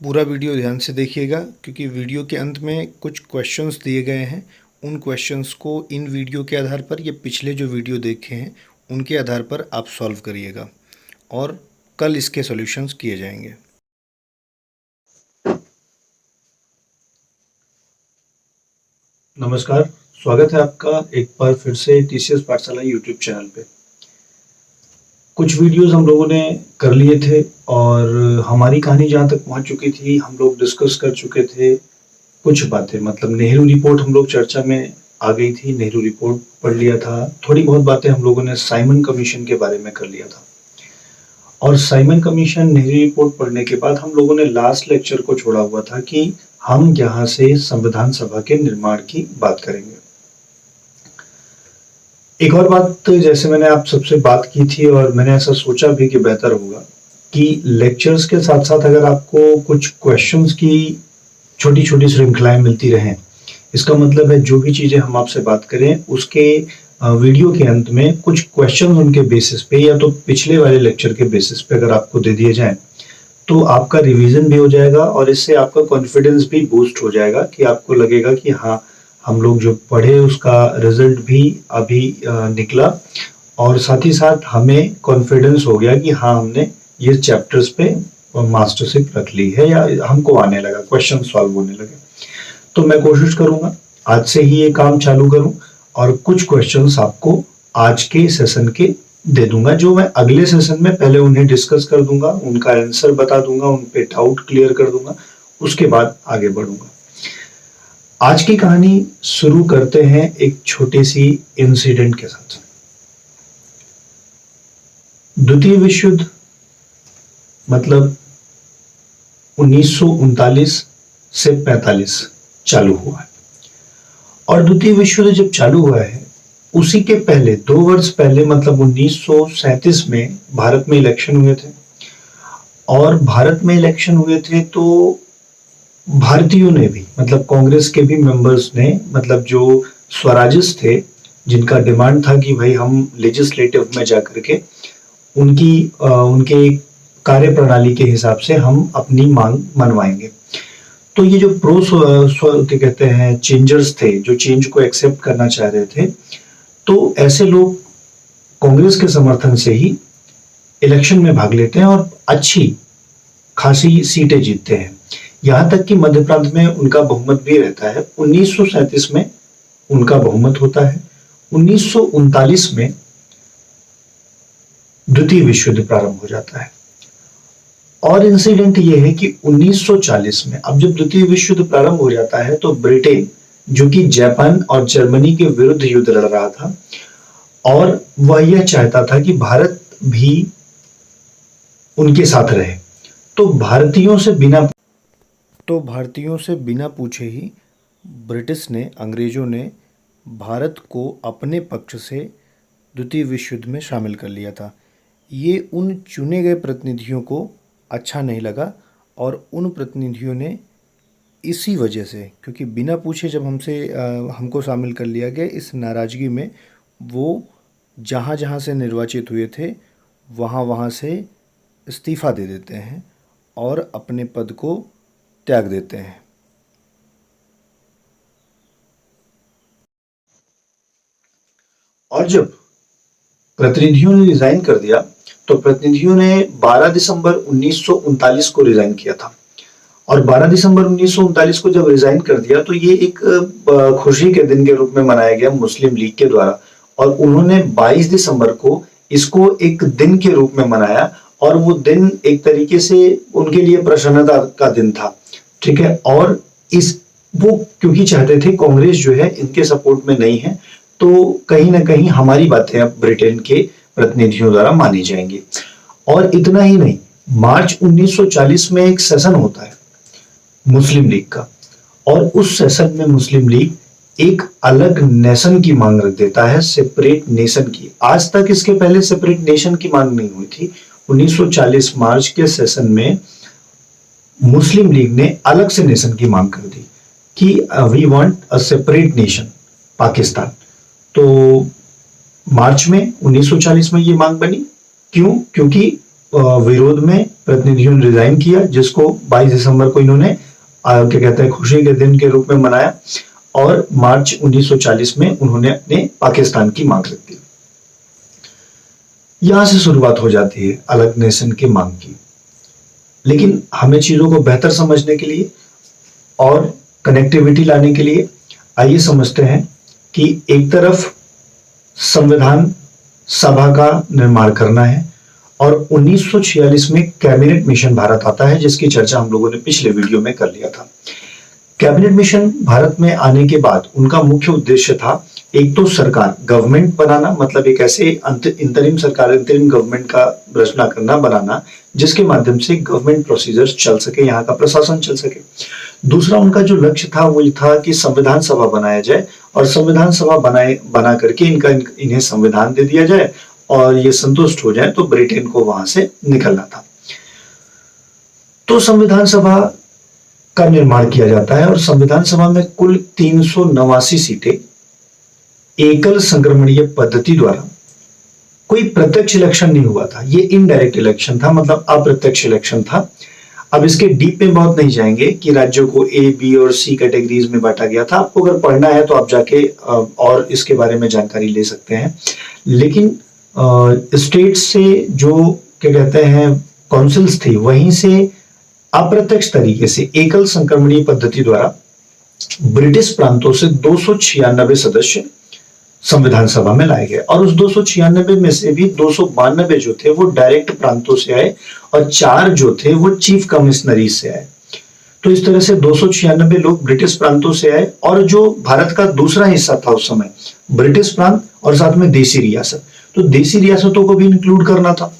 पूरा वीडियो ध्यान से देखिएगा क्योंकि वीडियो के अंत में कुछ क्वेश्चंस दिए गए हैं। उन क्वेश्चंस को इन वीडियो के आधार पर या पिछले जो वीडियो देखे हैं उनके आधार पर आप सॉल्व करिएगा और कल इसके सॉल्यूशंस किए जाएंगे। नमस्कार, स्वागत है आपका एक बार फिर से टीसीएस पाठशाला यूट्यूब चैनल पे। कुछ वीडियोस हम लोगों ने कर लिए थे और हमारी कहानी जहाँ तक पहुँच चुकी थी, हम लोग डिस्कस कर चुके थे कुछ बातें। मतलब नेहरू रिपोर्ट हम लोग चर्चा में आ गई थी, नेहरू रिपोर्ट पढ़ लिया था। थोड़ी बहुत बातें हम लोगों ने साइमन कमीशन के बारे में कर लिया था और साइमन कमीशन नेहरू रिपोर्ट पढ़ने के बाद हम लोगों ने लास्ट लेक्चर को छोड़ा हुआ था कि हम यहाँ से संविधान सभा के निर्माण की बात करेंगे। एक और बात, जैसे मैंने आप सबसे बात की थी और मैंने ऐसा सोचा भी कि बेहतर होगा कि लेक्चर्स के साथ साथ अगर आपको कुछ क्वेश्चंस की छोटी छोटी श्रृंखलाएं मिलती रहें, इसका मतलब है जो भी चीजें हम आपसे बात करें उसके वीडियो के अंत में कुछ क्वेश्चन उनके बेसिस पे या तो पिछले वाले लेक्चर के बेसिस पे अगर आपको दे दिए जाएं तो आपका रिवीजन भी हो जाएगा और इससे आपका कॉन्फिडेंस भी बूस्ट हो जाएगा कि आपको लगेगा कि हाँ, हम लोग जो पढ़े उसका रिजल्ट भी अभी निकला और साथ ही साथ हमें कॉन्फिडेंस हो गया कि हाँ, हमने ये चैप्टर्स पे मास्टरशिप रख ली है या हमको आने लगा, क्वेश्चन सॉल्व होने लगे। तो मैं कोशिश करूंगा आज से ही ये काम चालू करूं और कुछ क्वेश्चंस आपको आज के सेशन के दे दूंगा, जो मैं अगले सेशन में पहले उन्हें डिस्कस कर दूंगा, उनका आंसर बता दूंगा, उन पे डाउट क्लियर कर दूंगा, उसके बाद आगे बढ़ूंगा। आज की कहानी शुरू करते हैं एक छोटी सी इंसिडेंट के साथ। द्वितीय विश्व युद्ध मतलब 1939 से 45 चालू हुआ है और द्वितीय विश्व युद्ध जब चालू हुआ है उसी के पहले 2 वर्ष पहले मतलब 1937 में भारत में इलेक्शन हुए थे और भारत में इलेक्शन हुए थे तो भारतीयों ने भी, मतलब कांग्रेस के भी मेंबर्स ने, मतलब जो स्वराजिस्ट थे जिनका डिमांड था कि भाई हम लेजिस्लेटिव में जाकर के उनके कार्य प्रणाली के हिसाब से हम अपनी मांग मनवाएंगे। तो ये जो क्या कहते हैं चेंजर्स थे, जो चेंज को एक्सेप्ट करना चाह रहे थे, तो ऐसे लोग कांग्रेस के समर्थन से ही इलेक्शन में भाग लेते हैं और अच्छी खासी सीटें जीतते हैं। यहां तक कि मध्य प्रांत में उनका बहुमत भी रहता है। 1937 में उनका बहुमत होता है। 1939 में द्वितीय विश्व युद्ध प्रारंभ हो जाता है और इंसिडेंट यह है कि 1940 में, अब जब द्वितीय विश्व युद्ध प्रारंभ हो जाता है तो ब्रिटेन, जो कि जापान और जर्मनी के विरुद्ध युद्ध लड़ रहा था और वह यह चाहता था कि भारत भी उनके साथ रहे, तो भारतीयों से बिना पूछे ही ब्रिटिश ने, अंग्रेजों ने भारत को अपने पक्ष से द्वितीय विश्व युद्ध में शामिल कर लिया था। ये उन चुने गए प्रतिनिधियों को अच्छा नहीं लगा और उन प्रतिनिधियों ने इसी वजह से, क्योंकि बिना पूछे जब हमको शामिल कर लिया गया, इस नाराज़गी में वो जहाँ जहाँ से निर्वाचित हुए थे वहाँ से इस्तीफ़ा दे देते हैं और अपने पद को त्याग देते हैं। और जब प्रतिनिधियों ने रिजाइन कर दिया तो प्रतिनिधियों ने 12 दिसंबर 1939 को रिजाइन किया था और 12 दिसंबर 1939 को जब रिजाइन कर दिया तो ये एक खुशी के दिन के रूप में मनाया गया मुस्लिम लीग के द्वारा और उन्होंने 22 दिसंबर को इसको एक दिन के रूप में मनाया और वो दिन एक तरीके से उनके लिए प्रसन्नता का दिन था, ठीक है। और वो क्योंकि चाहते थे कांग्रेस जो है इनके सपोर्ट में नहीं है तो कहीं ना कहीं हमारी बातें अब ब्रिटेन के प्रतिनिधियों द्वारा मानी जाएंगी। और इतना ही नहीं, मार्च 1940 में एक सेशन होता है मुस्लिम लीग का और उस सेशन में मुस्लिम लीग एक अलग नेशन की मांग रख देता है, सेपरेट नेशन की। आज तक इसके पहले सेपरेट नेशन की मांग नहीं हुई थी। 1940 मार्च के सेशन में मुस्लिम लीग ने अलग से नेशन की मांग कर दी कि we want a separate nation Pakistan. तो मार्च में 1940 में ये मांग बनी। क्यों? क्योंकि विरोध में प्रतिनिधियों ने रिजाइन किया, जिसको 22 दिसंबर को इन्होंने क्या कहते हैं खुशी के दिन के रूप में मनाया, और मार्च 1940 में उन्होंने अपने पाकिस्तान की मांग रख दी। यहां से शुरुआत हो जाती है अलग नेशन की मांग की। लेकिन हमें चीजों को बेहतर समझने के लिए और कनेक्टिविटी लाने के लिए आइए समझते हैं कि एक तरफ संविधान सभा का निर्माण करना है, और 1946 में कैबिनेट मिशन भारत आता है, जिसकी चर्चा हम लोगों ने पिछले वीडियो में कर लिया था। कैबिनेट मिशन भारत में आने के बाद उनका मुख्य उद्देश्य था एक तो सरकार गवर्नमेंट बनाना, मतलब एक ऐसे इंतरिम सरकार, इंतरिम गवर्नमेंट का रचना करना, बनाना, जिसके माध्यम से गवर्नमेंट प्रोसीजर्स चल सके, यहाँ का प्रशासन चल सके। दूसरा उनका जो लक्ष्य था वो ये था कि संविधान सभा बनाया जाए, और संविधान सभा बना करके इन्हें संविधान दे दिया जाए, और ये संतुष्ट हो जाए तो ब्रिटेन को वहां से निकलना था। तो संविधान सभा का निर्माण किया जाता है, और संविधान सभा में कुल 389 सीटें एकल संक्रमणीय पद्धति द्वारा, कोई प्रत्यक्ष इलेक्शन नहीं हुआ था, ये इनडायरेक्ट इलेक्शन था, मतलब अप्रत्यक्ष इलेक्शन था। अब इसके डीप में बहुत नहीं जाएंगे कि राज्यों को ए, बी और सी कैटेगरीज में बांटा गया था। आपको अगर पढ़ना है तो आप जाके और इसके बारे में जानकारी ले सकते हैं। लेकिन स्टेट से जो क्या कहते हैं काउंसिल्स थी, वहीं से अप्रत्यक्ष तरीके से एकल संक्रमणीय पद्धति द्वारा ब्रिटिश प्रांतों से 296 सदस्य संविधान सभा में लाए गए, और उस 296 में से भी 292 जो थे वो डायरेक्ट प्रांतों से आए, और 4 जो थे वो चीफ कमिश्नरी से आए। तो इस तरह से 296 लोग ब्रिटिश प्रांतों से आए, और जो भारत का दूसरा हिस्सा था उस समय, ब्रिटिश प्रांत और साथ में देसी रियासत, तो देसी रियासतों को भी इंक्लूड करना था,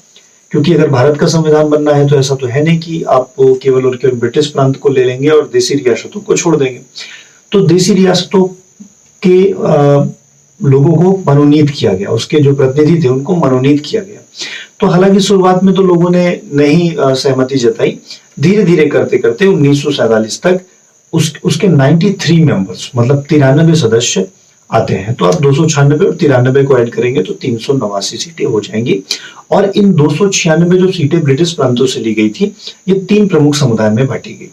क्योंकि अगर भारत का संविधान बनना है तो ऐसा तो है नहीं कि आप केवल और केवल ब्रिटिश प्रांत को ले लेंगे और देसी रियासतों को छोड़ देंगे। तो देसी रियासतों के लोगों को मनोनीत किया गया, उसके जो प्रतिनिधि थे उनको मनोनीत किया गया। तो हालांकि शुरुआत में तो लोगों ने नहीं सहमति जताई, धीरे धीरे करते करते 1947 तक उसके 93 मेंबर्स, मतलब 93 सदस्य आते हैं। तो आप 296 और 93 को ऐड करेंगे तो 389 सीटें हो जाएंगी। और इन 296 जो सीटें ब्रिटिश प्रांतों से ली गई थी, ये 3 प्रमुख समुदाय में बांटी गई।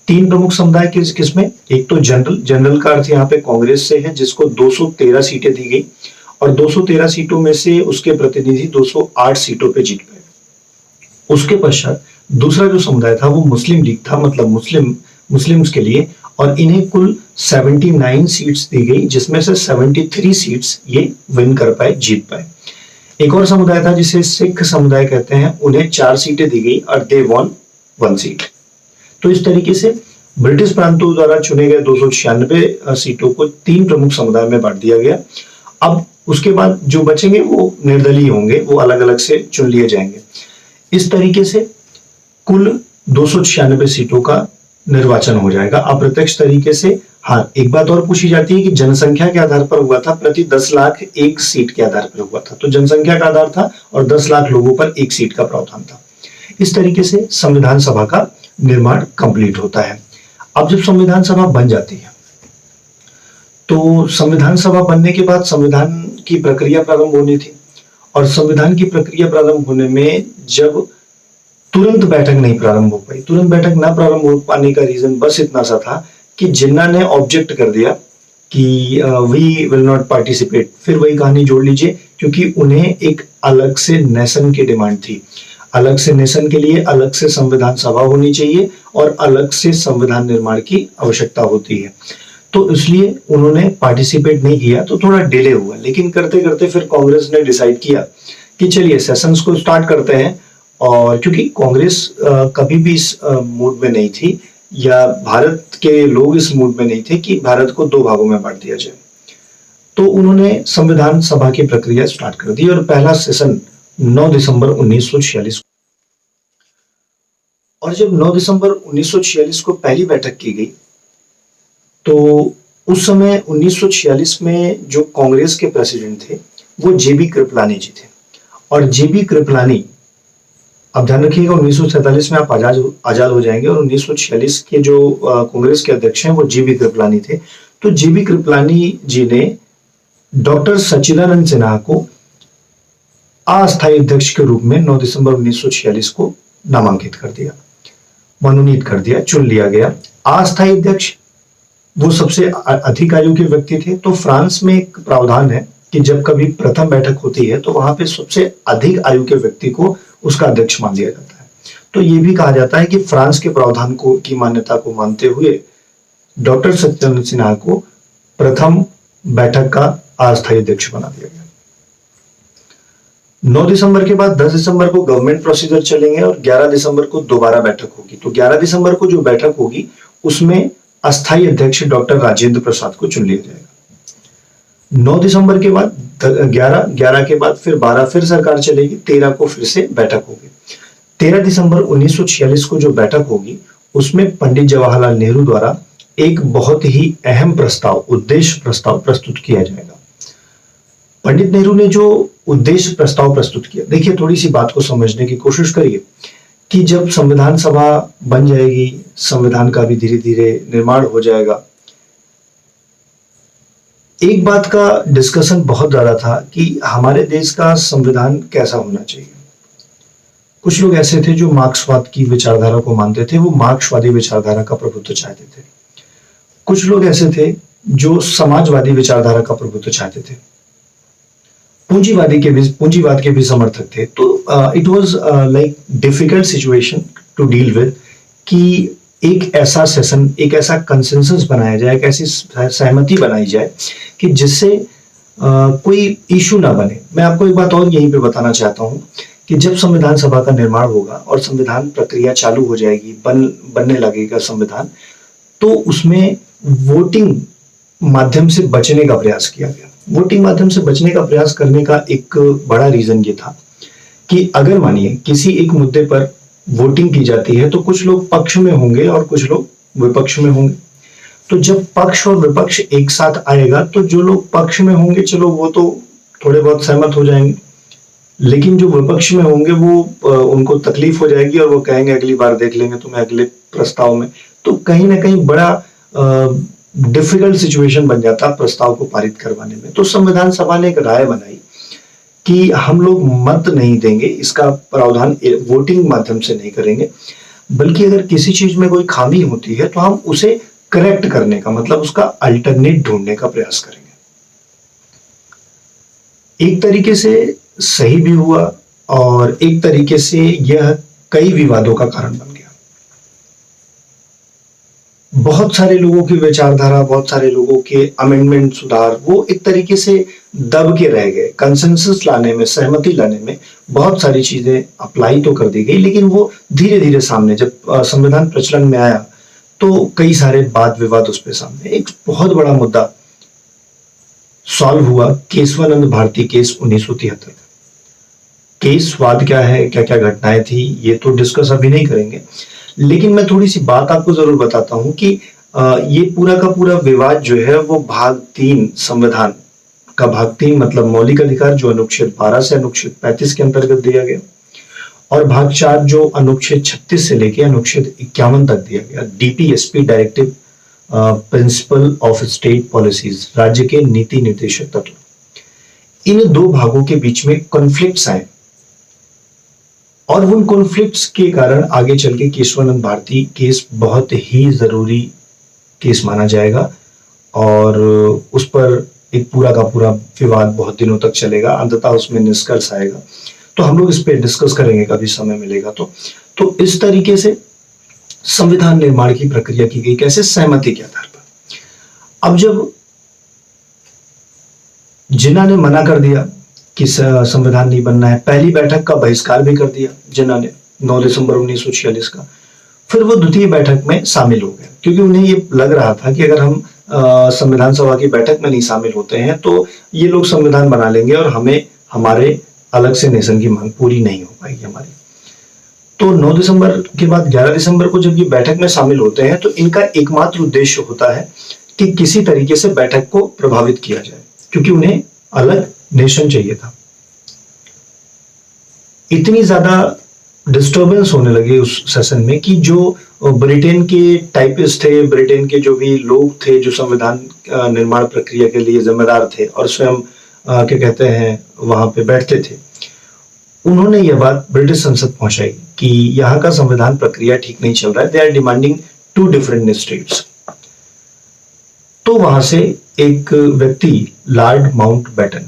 3 प्रमुख समुदाय किसमें? एक तो जनरल का अर्थ यहाँ पे कांग्रेस से है, जिसको 213 सीटें दी गई, और 213 सीटों में से उसके प्रतिनिधि 208 सीटों पे जीत गए। उसके पश्चात दूसरा जो समुदाय था वो मुस्लिम लीग था, मतलब मुस्लिम्स के लिए, और इन्हें कुल 79 सीट्स दी गई, जिसमें से 73 सीट्स ये विन कर पाए, जीत पाए। एक और समुदाय था जिसे सिख समुदाय कहते हैं, उन्हें 4 सीटें दी गई और दे वॉन 1 सीट। तो इस तरीके से ब्रिटिश प्रांतों द्वारा चुने गए 296 सीटों को 3 प्रमुख समुदाय में बांट दिया गया। अब उसके बाद जो बचेंगे वो निर्दलीय होंगे, वो अलग अलग से चुन लिए जाएंगे। इस तरीके से कुल 296 सीटों का निर्वाचन हो जाएगा अप्रत्यक्ष तरीके से। हाँ, एक बात और पूछी जाती है कि जनसंख्या के आधार पर हुआ था, प्रति 10 लाख 1 सीट के आधार पर हुआ था। तो जनसंख्या का आधार था और 10 लाख लोगों पर 1 सीट का प्रावधान था। इस तरीके से संविधान सभा का निर्माण कंप्लीट होता है। अब जब संविधान सभा बन जाती है तो संविधान सभा बनने के बाद संविधान की प्रक्रिया प्रारंभ होनी थी, और संविधान की प्रक्रिया प्रारंभ होने में जब तुरंत बैठक नहीं प्रारंभ हो पाई, तुरंत बैठक ना प्रारंभ हो पाने का रीजन बस इतना सा था कि जिन्ना ने ऑब्जेक्ट कर दिया कि वी विल नॉट पार्टिसिपेट। फिर वही कहानी जोड़ लीजिए, क्योंकि उन्हें एक अलग से नेशन की डिमांड थी। अलग से नेशन के लिए अलग से संविधान सभा होनी चाहिए और अलग से संविधान निर्माण की आवश्यकता होती है। तो इसलिए उन्होंने पार्टिसिपेट नहीं किया, तो थोड़ा डिले हुआ। लेकिन करते करते फिर कांग्रेस ने डिसाइड किया कि चलिए सेशंस को स्टार्ट करते हैं, और क्योंकि कांग्रेस कभी भी इस मूड में नहीं थी, या भारत के लोग इस मूड में नहीं थे कि भारत को 2 भागों में बांट दिया जाए, तो उन्होंने संविधान सभा की प्रक्रिया स्टार्ट कर दी। और पहला सेशन 9 दिसंबर 1946, और जब 9 दिसंबर 1946 को पहली बैठक की गई, तो उस समय 1946 में जो कांग्रेस के प्रेसिडेंट थे वो जेबी कृपलानी जी थे। और जेबी कृपलानी, अब ध्यान रखिएगा 1947 में आप आजाद हो जाएंगे, और 1946 के जो कांग्रेस के अध्यक्ष हैं वो जेबी कृपलानी थे। तो जेबी कृपलानी जी ने डॉक्टर सच्चिदानंद सिन्हा को अस्थायी अध्यक्ष के रूप में 9 दिसंबर 1946 को नामांकित कर दिया, मनोनीत कर दिया, चुन लिया गया। अस्थायी अध्यक्ष वो सबसे अधिक आयु के व्यक्ति थे। तो फ्रांस में एक प्रावधान है कि जब कभी प्रथम बैठक होती है तो वहां पे सबसे अधिक आयु के व्यक्ति को उसका अध्यक्ष मान लिया जाता है। तो ये भी कहा जाता है कि फ्रांस के प्रावधान को की मान्यता को मानते हुए डॉक्टर सत्येंद्र सिन्हा को प्रथम बैठक का अस्थायी अध्यक्ष बना दिया गया। 9 दिसंबर के बाद 10 दिसंबर को गवर्नमेंट प्रोसीजर चलेंगे और 11 दिसंबर को दोबारा बैठक होगी। तो 11 दिसंबर को जो बैठक होगी उसमें अस्थायी अध्यक्ष डॉक्टर राजेंद्र प्रसाद को चुन लिया जाएगा। 9 दिसंबर के बाद 11 के बाद फिर 12 फिर सरकार चलेगी, 13 को फिर से बैठक होगी। 13 दिसंबर 1946 को जो बैठक होगी उसमें पंडित जवाहरलाल नेहरू द्वारा एक बहुत ही अहम प्रस्ताव, उद्देश्य प्रस्ताव प्रस्तुत किया जाएगा। पंडित नेहरू ने जो उद्देश्य प्रस्ताव प्रस्तुत किया, देखिए थोड़ी सी बात को समझने की कोशिश करिए कि जब संविधान सभा बन जाएगी, संविधान का भी धीरे धीरे निर्माण हो जाएगा, एक बात का डिस्कशन बहुत ज्यादा था कि हमारे देश का संविधान कैसा होना चाहिए। कुछ लोग ऐसे थे जो मार्क्सवाद की विचारधारा को मानते थे, वो मार्क्सवादी विचारधारा का प्रभुत्व चाहते थे। कुछ लोग ऐसे थे जो समाजवादी विचारधारा का प्रभुत्व चाहते थे, पूंजीवाद के भी समर्थक थे। तो it was like difficult situation to deal with कि एक ऐसा सेशन, एक ऐसा कंसेंसस बनाया जाए, एक ऐसी सहमति बनाई जाए कि जिससे कोई इशू ना बने। मैं आपको एक बात और यहीं पे बताना चाहता हूं कि जब संविधान सभा का निर्माण होगा और संविधान प्रक्रिया चालू हो जाएगी, बनने लगेगा संविधान, तो उसमें वोटिंग माध्यम से बचने का प्रयास किया गया। वोटिंग माध्यम से बचने का प्रयास करने का एक बड़ा रीजन ये था कि अगर मानिए किसी एक मुद्दे पर वोटिंग की जाती है तो कुछ लोग पक्ष में होंगे और कुछ लोग विपक्ष में होंगे। तो जब पक्ष और विपक्ष एक साथ आएगा तो जो लोग पक्ष में होंगे, चलो वो तो थोड़े बहुत सहमत हो जाएंगे, लेकिन जो विपक्ष में होंगे वो उनको तकलीफ हो जाएगी और वो कहेंगे अगली बार देख लेंगे तुम्हें अगले प्रस्ताव में। तो कहीं ना कहीं बड़ा डिफिकल्ट सिचुएशन बन जाता प्रस्ताव को पारित करवाने में। तो संविधान सभा ने एक राय बनाई कि हम लोग मत नहीं देंगे, इसका प्रावधान वोटिंग माध्यम से नहीं करेंगे, बल्कि अगर किसी चीज में कोई खामी होती है तो हम उसे करेक्ट करने का, मतलब उसका अल्टरनेट ढूंढने का प्रयास करेंगे। एक तरीके से सही भी हुआ और एक तरीके से यह कई विवादों का कारण बन गया। बहुत सारे लोगों की विचारधारा, बहुत सारे लोगों के अमेंडमेंट, सुधार, वो एक तरीके से दब के रह गए। कंसेंसस लाने में, सहमति लाने में बहुत सारी चीजें अप्लाई तो कर दी गई, लेकिन वो धीरे धीरे सामने, जब संविधान प्रचलन में आया तो कई सारे वाद विवाद उस पे सामने। एक बहुत बड़ा मुद्दा सॉल्व हुआ, केशवानंद भारती केस 1973। केस वाद क्या है, क्या क्या घटनाएं थी, ये तो डिस्कस अभी नहीं करेंगे, लेकिन मैं थोड़ी सी बात आपको जरूर बताता हूं कि ये पूरा का पूरा विवाद जो है वो भाग 3 संविधान का, भाग 3 मतलब मौलिक अधिकार, जो अनुच्छेद 12 से अनुच्छेद 35 के अंतर्गत दिया गया, और भाग 4 जो अनुच्छेद 36 से लेके अनुच्छेद 51 तक दिया गया, DPSP directive principle of state policies, राज्य के नीति निर्देशक तत्व। इन दो भागों के बीच में कॉन्फ्लिक्ट्स आए और उन कॉन्फ्लिक्ट्स के कारण आगे चल के केशवानंद भारती केस बहुत ही जरूरी केस माना जाएगा और उस पर एक पूरा का पूरा विवाद बहुत दिनों तक चलेगा, अंततः उसमें निष्कर्ष आएगा। तो हम लोग इस पे डिस्कस करेंगे कभी समय मिलेगा तो इस तरीके से संविधान निर्माण की प्रक्रिया की गई, कैसे, सहमति के आधार पर। अब जब जिन्ना ने मना कर दिया कि संविधान नहीं बनना है, पहली बैठक का बहिष्कार भी कर दिया जिन्ना ने 9 दिसंबर 1946 का, फिर वो द्वितीय बैठक में शामिल हो गए, क्योंकि उन्हें ये लग रहा था कि अगर हम संविधान सभा की बैठक में नहीं शामिल होते हैं तो ये लोग संविधान बना लेंगे और हमें हमारे अलग से नेशन की मांग पूरी नहीं हो पाएगी हमारी। तो 9 दिसंबर के बाद 11 दिसंबर को जब ये बैठक में शामिल होते हैं तो इनका एकमात्र उद्देश्य होता है कि किसी तरीके से बैठक को प्रभावित किया जाए, क्योंकि उन्हें अलग नेशन चाहिए था। इतनी ज्यादा डिस्टर्बेंस होने लगे उस सेशन में कि जो ब्रिटेन के टाइपिस्ट थे, ब्रिटेन के जो भी लोग थे जो संविधान निर्माण प्रक्रिया के लिए जिम्मेदार थे और स्वयं क्या कहते हैं वहां पे बैठते थे, उन्होंने यह बात ब्रिटिश संसद पहुंचाई कि यहाँ का संविधान प्रक्रिया ठीक नहीं चल रहा है, they are demanding 2 different states. तो वहां से एक व्यक्ति लॉर्ड माउंटबेटन,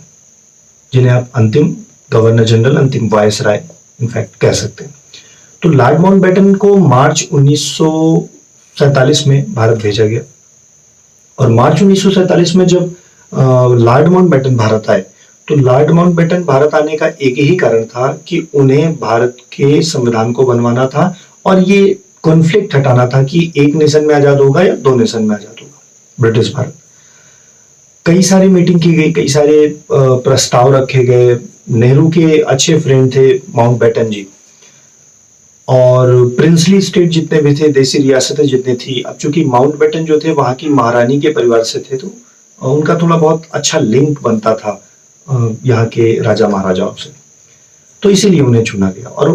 जिन्हें आप अंतिम गवर्नर जनरल, अंतिम वायसराय इनफैक्ट कह सकते हैं, तो लॉर्ड माउंटबेटन को मार्च 1947 में भारत भेजा गया। और मार्च 1947 में जब लॉर्ड माउंटबेटन भारत आए, तो लॉर्ड माउंटबेटन भारत आने का एक ही कारण था कि उन्हें भारत के संविधान को बनवाना था और ये कॉन्फ्लिक्ट हटाना था कि एक नेशन में आजाद होगा या 2 नेशन में आजाद होगा ब्रिटिश भारत। कई सारी मीटिंग की गई, कई सारे प्रस्ताव रखे गए। नेहरू के अच्छे फ्रेंड थे माउंटबेटन जी, और प्रिंसली स्टेट जितने भी थे, देसी रियासतें जितनी थी, अब चूंकि माउंटबेटन जो थे वहां की महारानी के परिवार से थे, तो उनका थोड़ा बहुत अच्छा लिंक बनता था यहाँ के राजा महाराजाओं से, तो इसीलिए उन्हें चुना गया। और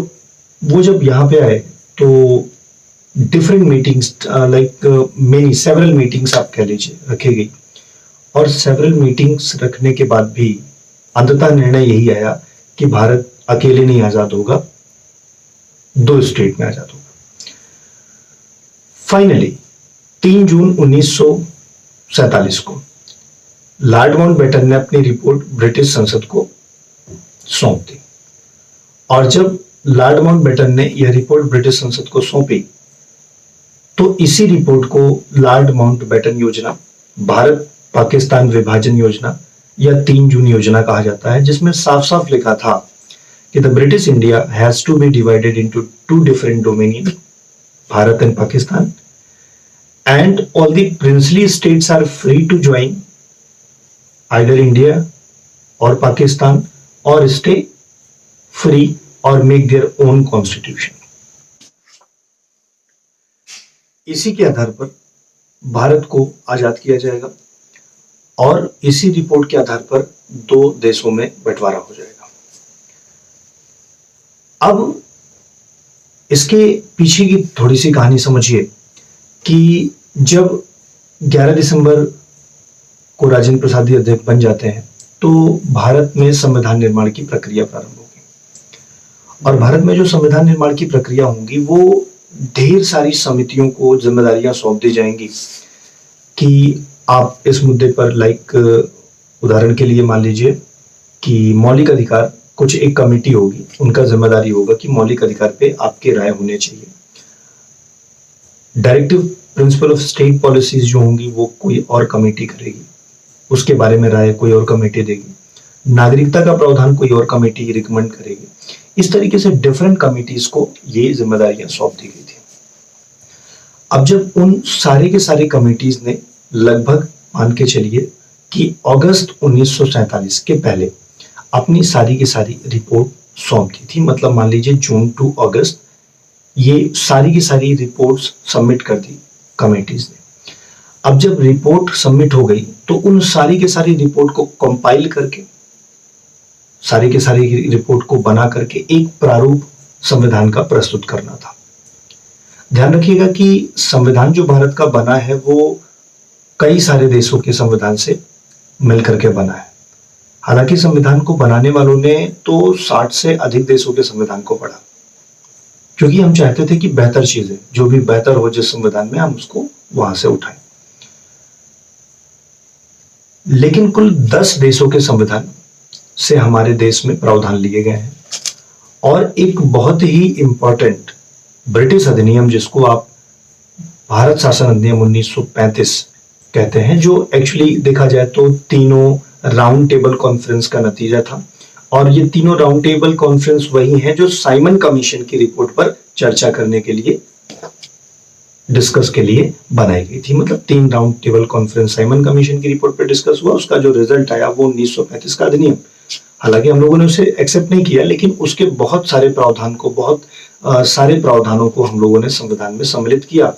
वो जब यहाँ पे आए तो different meetings, like many several meetings आप कह लीजिए, रखी गई। और सेवरल मीटिंग्स रखने के बाद भी अंततः निर्णय यही आया कि भारत अकेले नहीं आजाद होगा, 2 स्टेट में आजाद होगा। फाइनली 3 जून 1947 को लॉर्ड माउंटबेटन ने अपनी रिपोर्ट ब्रिटिश संसद को सौंप दी। और जब लॉर्ड माउंटबेटन ने यह रिपोर्ट ब्रिटिश संसद को सौंपी, तो इसी रिपोर्ट को लॉर्ड माउंटबेटन योजना, भारत पाकिस्तान विभाजन योजना या 3 जून योजना कहा जाता है, जिसमें साफ साफ लिखा था कि the British India has to be divided into 2 different dominion, Bharat and Pakistan, and all the princely states are free to join either India or Pakistan or stay free or make their own constitution. इसी के आधार पर भारत को आजाद किया जाएगा और इसी report के आधार पर 2 देशों में बंटवारा हो जाएगा। अब इसके पीछे की थोड़ी सी कहानी समझिए कि जब 11 दिसंबर को राजेंद्र प्रसाद जी अध्यक्ष बन जाते हैं, तो भारत में संविधान निर्माण की प्रक्रिया प्रारंभ होगी। और भारत में जो संविधान निर्माण की प्रक्रिया होगी, वो ढेर सारी समितियों को जिम्मेदारियां सौंप दी जाएंगी कि आप इस मुद्दे पर, लाइक उदाहरण के लिए मान लीजिए कि मौलिक अधिकार, कुछ एक कमेटी होगी, उनका जिम्मेदारी होगा कि मौलिक अधिकार पे आपके राय होने चाहिए। Directive principle of state policies जो होंगी वो कोई और कमेटी करेगी, उसके बारे में राय कोई और कमेटी देगी। नागरिकता का प्रावधान कोई और कमेटी रिकमेंड करेगी। इस तरीके से डिफरेंट कमिटीज को ये जिम्मेदारियां सौंप दी गई थी। अब जब उन सारे के सारे कमिटीज ने लगभग मान के चलिए कि अगस्त 1947 के पहले अपनी सारी की सारी रिपोर्ट सौंप दी थी, मतलब मान लीजिए जून टू अगस्त, ये सारी की सारी रिपोर्ट्स सबमिट कर दी कमिटीज ने। अब जब रिपोर्ट सबमिट हो गई, तो उन सारी के सारी रिपोर्ट को कंपाइल करके, सारी के सारी रिपोर्ट को बना करके एक प्रारूप संविधान का प्रस्तुत करना था। ध्यान रखिएगा कि संविधान जो भारत का बना है वो कई सारे देशों के संविधान से मिलकर के बना है। हालांकि संविधान को बनाने वालों ने तो 60 से अधिक देशों के संविधान को पढ़ा, क्योंकि हम चाहते थे कि बेहतर चीजें, जो भी बेहतर हो जिस संविधान में, हम उसको वहां से उठाएं। लेकिन कुल 10 देशों के संविधान से हमारे देश में प्रावधान लिए गए हैं, और एक बहुत ही इंपॉर्टेंट ब्रिटिश अधिनियम, जिसको आप भारत शासन अधिनियम 1935 कहते हैं, जो एक्चुअली देखा जाए तो तीनों राउंड टेबल कॉन्फ्रेंस का नतीजा था। और ये तीनों राउंड टेबल कॉन्फ्रेंस वही हैं जो साइमन कमीशन की रिपोर्ट पर चर्चा करने के लिए, डिस्कस के लिए बनाई गई थी। मतलब 3 round table conference Simon commission की रिपोर्ट पर डिस्कस हुआ, उसका जो रिजल्ट आया वो 1935 का अधिनियम। हालांकि हम लोगों ने उसे एक्सेप्ट नहीं किया, लेकिन उसके बहुत सारे प्रावधान को, सारे प्रावधानों को हम लोगों ने संविधान में सम्मिलित किया।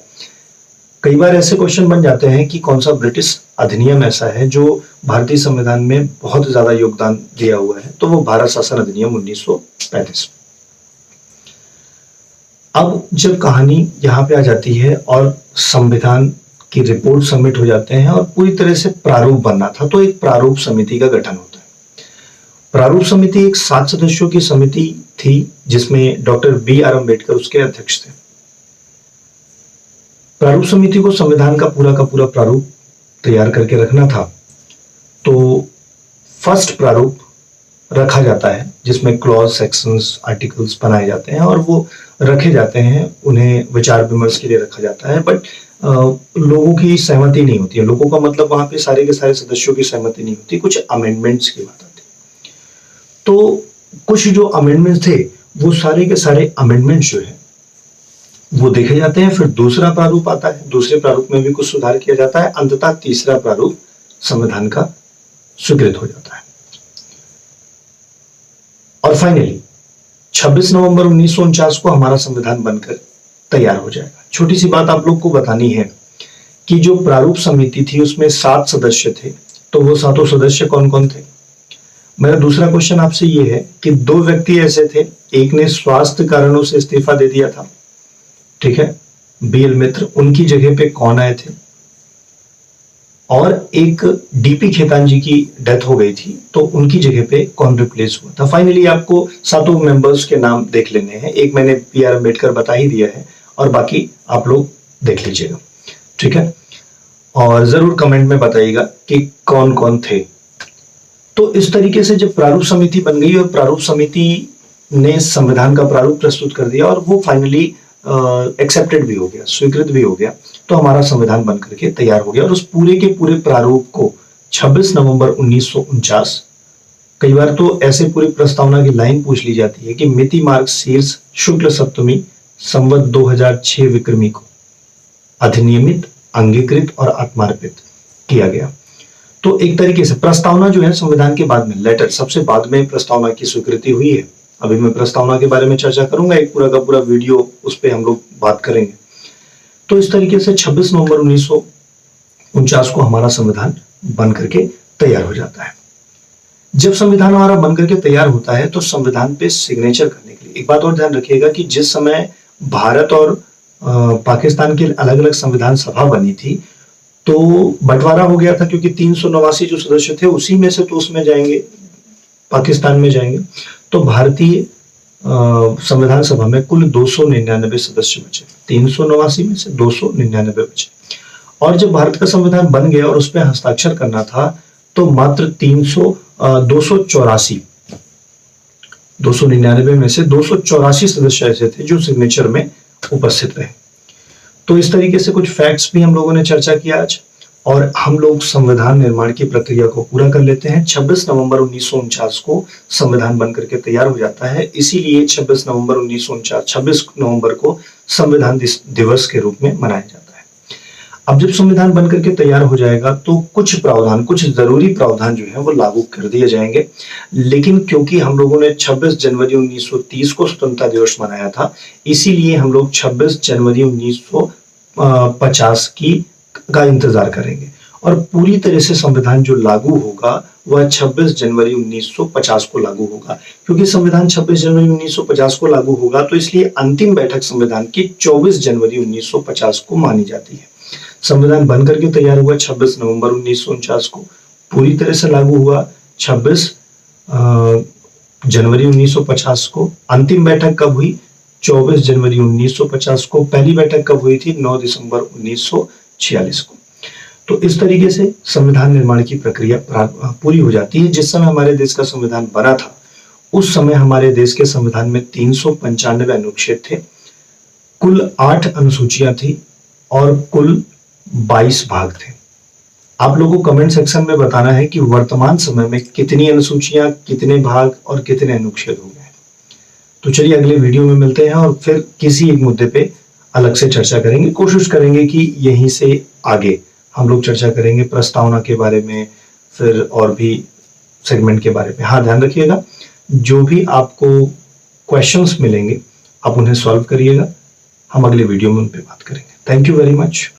कई बार ऐसे क्वेश्चन बन जाते हैं कि कौन सा ब्रिटिश अधिनियम ऐसा है जो भारतीय संविधान में बहुत ज्यादा योगदान दिया हुआ है, तो वो भारत शासन अधिनियम 1935। अब जब कहानी यहाँ पे आ जाती है और संविधान की रिपोर्ट सबमिट हो जाते हैं और पूरी तरह से प्रारूप बनना था, तो एक प्रारूप समिति का गठन होता है। प्रारूप समिति एक 7 सदस्यों की समिति थी जिसमें डॉक्टर B.R. अम्बेडकर उसके अध्यक्ष थे। प्रारूप समिति को संविधान का पूरा प्रारूप तैयार करके रखना था, तो फर्स्ट प्रारूप रखा जाता है जिसमें क्लॉज, सेक्शंस, आर्टिकल्स बनाए जाते हैं और वो रखे जाते हैं, उन्हें विचार विमर्श के लिए रखा जाता है। बट लोगों की सहमति नहीं होती है। लोगों का मतलब वहां पे सारे के सारे सदस्यों की सहमति नहीं होती, कुछ अमेंडमेंट्स की बात आती है। तो कुछ जो अमेंडमेंट्स थे वो सारे के सारे अमेंडमेंट्स जो है वो देखे जाते हैं। फिर दूसरा प्रारूप आता है, दूसरे प्रारूप में भी कुछ सुधार किया जाता है, अंततः तीसरा प्रारूप संविधान का स्वीकृत हो जाता है। और फाइनली 26 नवंबर 1949 को हमारा संविधान बनकर तैयार हो जाएगा। छोटी सी बात आप लोग को बतानी है कि जो प्रारूप समिति थी उसमें 7 सदस्य थे, तो वो 7 सदस्य कौन कौन थे? मेरा दूसरा क्वेश्चन आपसे ये है कि 2 व्यक्ति ऐसे थे, एक ने स्वास्थ्य कारणों से इस्तीफा दे दिया था, ठीक है, B.L. मित्र, उनकी जगह पे कौन आए थे? और एक D.P. खेतान जी की डेथ हो गई थी, तो उनकी जगह पे कौन रिप्लेस हुआ था? फाइनली आपको 7 मेंबर्स के नाम देख लेने हैं। एक मैंने B.R. अम्बेडकर बता ही दिया है और बाकी आप लोग देख लीजिएगा, ठीक है, और जरूर कमेंट में बताइएगा कि कौन कौन थे। तो इस तरीके से जब प्रारूप समिति बन गई और प्रारूप समिति ने संविधान का प्रारूप प्रस्तुत कर दिया और वो फाइनली एक्सेप्टेड भी हो गया, स्वीकृत भी हो गया, तो हमारा संविधान बन करके तैयार हो गया। और उस पूरे के पूरे प्रारूप को 26 नवंबर 1949, कई बार तो ऐसे पूरी प्रस्तावना की लाइन पूछ ली जाती है कि मिति मार्ग शीर्ष शुक्ल सप्तमी संवत 2006 विक्रमी को अधिनियमित, अंगीकृत और आत्मार्पित किया गया। तो एक तरीके से प्रस्तावना जो है संविधान के बाद में, लेटर सबसे बाद में प्रस्तावना की स्वीकृति हुई है। अभी मैं प्रस्तावना के बारे में चर्चा करूंगा, एक पूरा का पूरा वीडियो उस पर हम लोग बात करेंगे। तो इस तरीके से 26 नवंबर 1949 को हमारा संविधान बन करके तैयार हो जाता है। जब संविधान हमारा बन करके तैयार होता है तो संविधान पे सिग्नेचर करने के लिए एक बात और ध्यान रखिएगा कि जिस समय भारत और पाकिस्तान की अलग अलग संविधान सभा बनी थी तो बंटवारा हो गया था, क्योंकि 389 जो सदस्य थे उसी में से तो उसमें जाएंगे, पाकिस्तान में जाएंगे। तो भारतीय संविधान सभा में कुल 299 सदस्य बचे, 389 में से 299 बचे। और जब भारत का संविधान बन गया और उस पर हस्ताक्षर करना था तो मात्र 299 में से 284 सदस्य ऐसे थे जो सिग्नेचर में उपस्थित रहे। तो इस तरीके से कुछ फैक्ट्स भी हम लोगों ने चर्चा किया आज, और हम लोग संविधान निर्माण की प्रक्रिया को पूरा कर लेते हैं। 26 नवंबर 1949 को संविधान बनकर के तैयार हो जाता है, इसीलिए 26 नवंबर को संविधान दिवस के रूप में मनाया जाता है। अब जब संविधान बनकर के तैयार हो जाएगा तो कुछ प्रावधान, कुछ जरूरी प्रावधान जो है वो लागू कर दिए जाएंगे। लेकिन क्योंकि हम लोगों ने 26 जनवरी 1930 को स्वतंत्रता दिवस मनाया था, इसीलिए हम लोग 26 जनवरी 1950 का इंतजार करेंगे और पूरी तरह से संविधान जो लागू होगा वह 26 जनवरी 1950 को लागू होगा। क्योंकि संविधान 26 जनवरी 1950 को लागू होगा तो इसलिए अंतिम बैठक संविधान की 24 जनवरी 1950 को मानी जाती है। संविधान बन करके तैयार हुआ 26 नवंबर 1949 को, पूरी तरह से लागू हुआ 26 जनवरी 1950 को। अंतिम बैठक कब हुई? 24 जनवरी 1950 को। पहली बैठक कब हुई थी? 9 दिसंबर 1946 को। तो इस तरीके से संविधान निर्माण की प्रक्रिया पूरी हो जाती है। जिस समय हमारे देश का संविधान बना था उस समय हमारे देश के संविधान में 395 अनुच्छेद थे, कुल 8 अनुसूचियां थी और कुल 22 भाग थे। आप लोगों को कमेंट सेक्शन में बताना है कि वर्तमान समय में कितनी अनुसूचियां, कितने भाग और कितने अनुच्छेद हो गए। तो चलिए अगले वीडियो में मिलते हैं और फिर किसी एक मुद्दे पे अलग से चर्चा करेंगे। कोशिश करेंगे कि यहीं से आगे हम लोग चर्चा करेंगे प्रस्तावना के बारे में, फिर और भी सेगमेंट के बारे में। हाँ, ध्यान रखिएगा जो भी आपको क्वेश्चंस मिलेंगे आप उन्हें सॉल्व करिएगा। हम अगले वीडियो में उन पे बात करेंगे। Thank you very much.